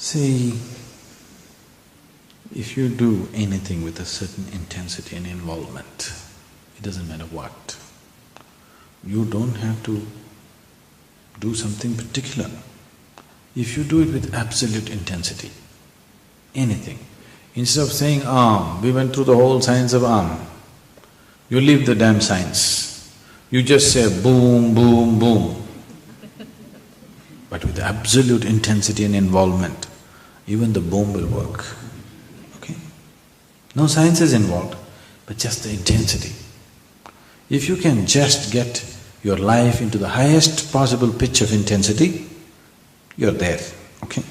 See, if you do anything with a certain intensity and involvement, it doesn't matter what, you don't have to do something particular. If you do it with absolute intensity, anything, instead of saying we went through the whole science of you leave the damn science. You just say boom, boom, boom. But with absolute intensity and involvement, even the boom will work, okay? No science is involved, but just the intensity. If you can just get your life into the highest possible pitch of intensity, you're there, okay?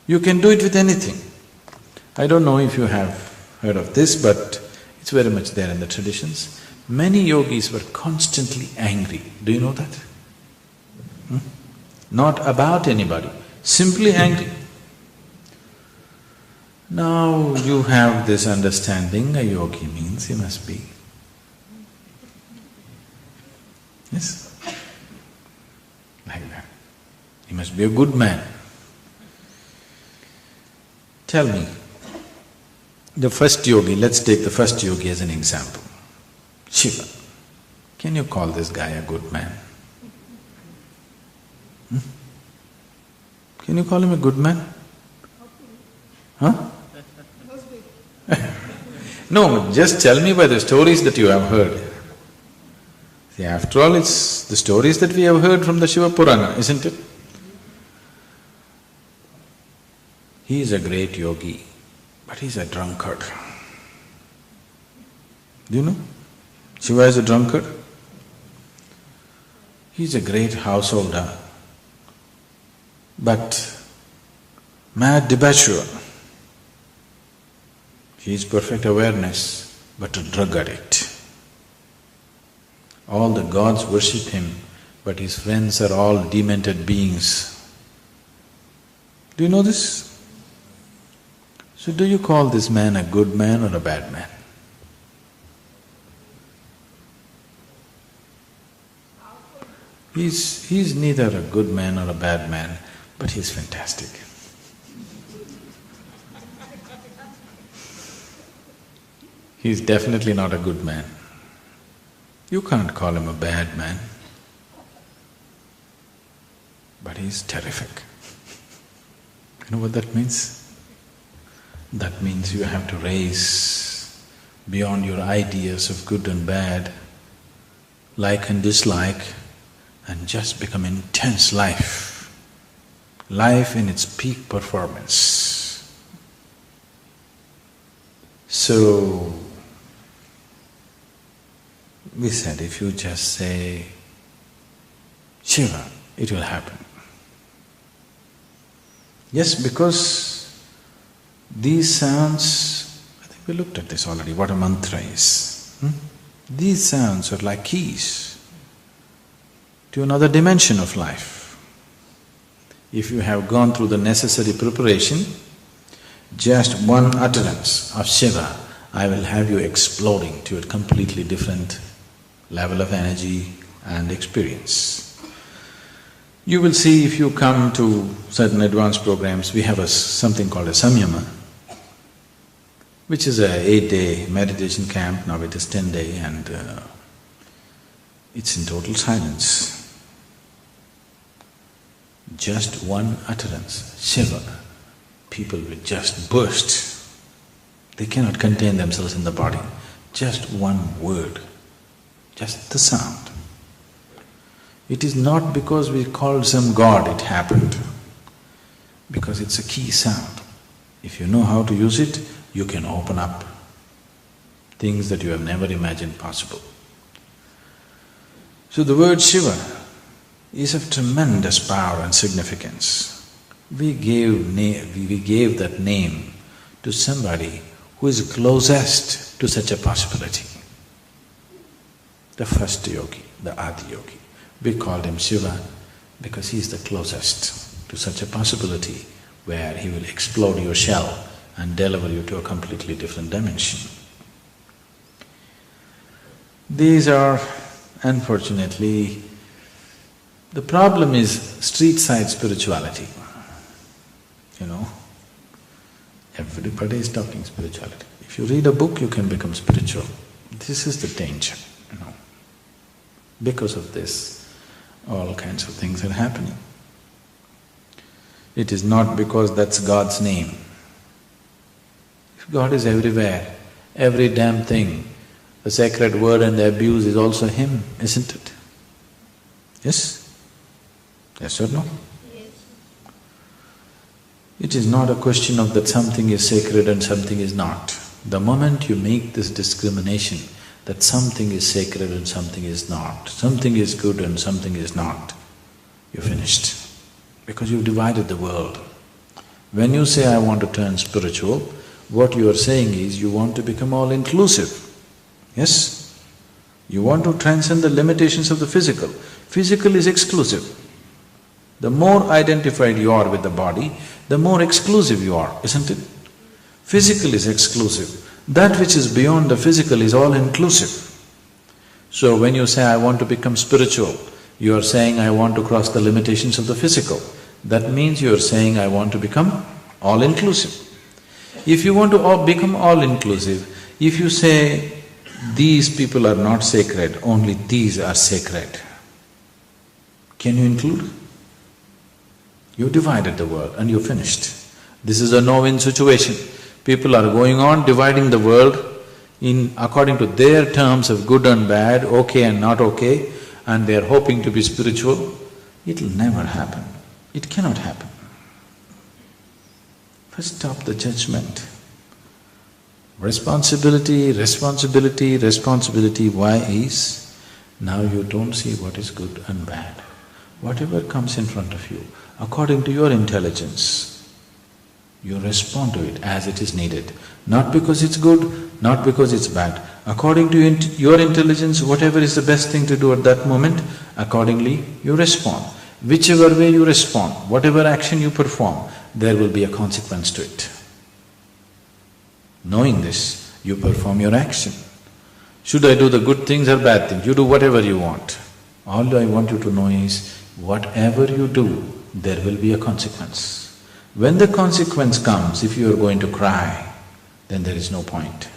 You can do it with anything. I don't know if you have heard of this, but it's very much there in the traditions. Many yogis were constantly angry. Do you know that? Not about anybody, simply angry. Now you have this understanding, a yogi means he must be… Yes? Like that. He must be a good man. Tell me, the first yogi, let's take the first yogi as an example, Shiva. Can you call this guy a good man? Can you call him a good man? Huh? No, just tell me by the stories that you have heard. See, after all, it's the stories that we have heard from the Shiva Purana, isn't it? He is a great yogi, but he's a drunkard. Do you know? Shiva is a drunkard. He's a great householder, but mad debaucher. He is perfect awareness, but a drug addict. All the gods worship him, but his friends are all demented beings. Do you know this? So do you call this man a good man or a bad man? He's neither a good man or a bad man, but he's fantastic. He's definitely not a good man. You can't call him a bad man, but he's terrific. You know what that means? That means you have to raise beyond your ideas of good and bad, like and dislike, and just become intense life. Life in its peak performance. So, we said if you just say Shiva, it will happen. Yes, because these sounds, I think we looked at this already, what a mantra is. These sounds are like keys to another dimension of life. If you have gone through the necessary preparation, just one utterance of Shiva, I will have you exploding to a completely different level of energy and experience. You will see if you come to certain advanced programs, we have something called a samyama, which is a 8-day meditation camp. Now it is 10-day and it's in total silence. Just one utterance, Shiva, people will just burst. They cannot contain themselves in the body. Just one word, just the sound. It is not because we called some god it happened, because it's a key sound. If you know how to use it, you can open up things that you have never imagined possible. So the word Shiva is of tremendous power and significance. We gave that name to somebody who is closest to such a possibility. The first yogi, the Adi yogi. We called him Shiva because he is the closest to such a possibility where he will explode your shell and deliver you to a completely different dimension. These are, unfortunately, the problem is street-side spirituality. you know. Everybody is talking spirituality. If you read a book, you can become spiritual. This is the danger, you know. Because of this, all kinds of things are happening. It is not because that's God's name. If God is everywhere, every damn thing, the sacred word and the abuse is also Him, isn't it? Yes? Yes or no? Yes. It is not a question of that something is sacred and something is not. The moment you make this discrimination that something is sacred and something is not, something is good and something is not, you're finished. Because you've divided the world. When you say, I want to turn spiritual, what you are saying is you want to become all-inclusive. Yes? You want to transcend the limitations of the physical. Physical is exclusive. The more identified you are with the body, the more exclusive you are, isn't it? Physical is exclusive. That which is beyond the physical is all-inclusive. So when you say, I want to become spiritual, you are saying, I want to cross the limitations of the physical. That means you are saying, I want to become all-inclusive. If you want to become all-inclusive, if you say, these people are not sacred, only these are sacred, can you include? You divided the world and you're finished. This is a no-win situation. People are going on dividing the world in according to their terms of good and bad, okay and not okay, and they are hoping to be spiritual. It'll never happen. It cannot happen. First stop the judgment. Responsibility, responsibility, responsibility. Why is? Now you don't see what is good and bad. Whatever comes in front of you, according to your intelligence, you respond to it as it is needed. Not because it's good, not because it's bad. According to your intelligence, whatever is the best thing to do at that moment, accordingly you respond. Whichever way you respond, whatever action you perform, there will be a consequence to it. Knowing this, you perform your action. Should I do the good things or bad things? You do whatever you want. All I want you to know is, whatever you do, there will be a consequence. When the consequence comes, if you are going to cry, then there is no point.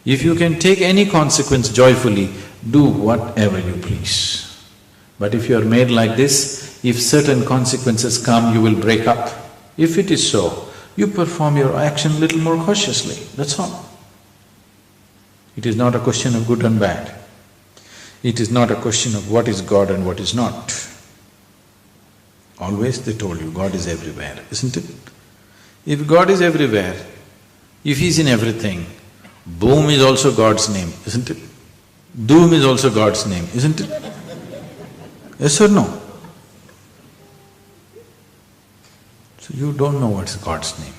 If you can take any consequence joyfully, do whatever you please. But if you are made like this, if certain consequences come, you will break up. If it is so, you perform your action a little more cautiously, that's all. It is not a question of good and bad. It is not a question of what is God and what is not. Always they told you, God is everywhere, isn't it? If God is everywhere, if He's in everything, boom is also God's name, isn't it? Doom is also God's name, isn't it? Yes or no? So you don't know what's God's name.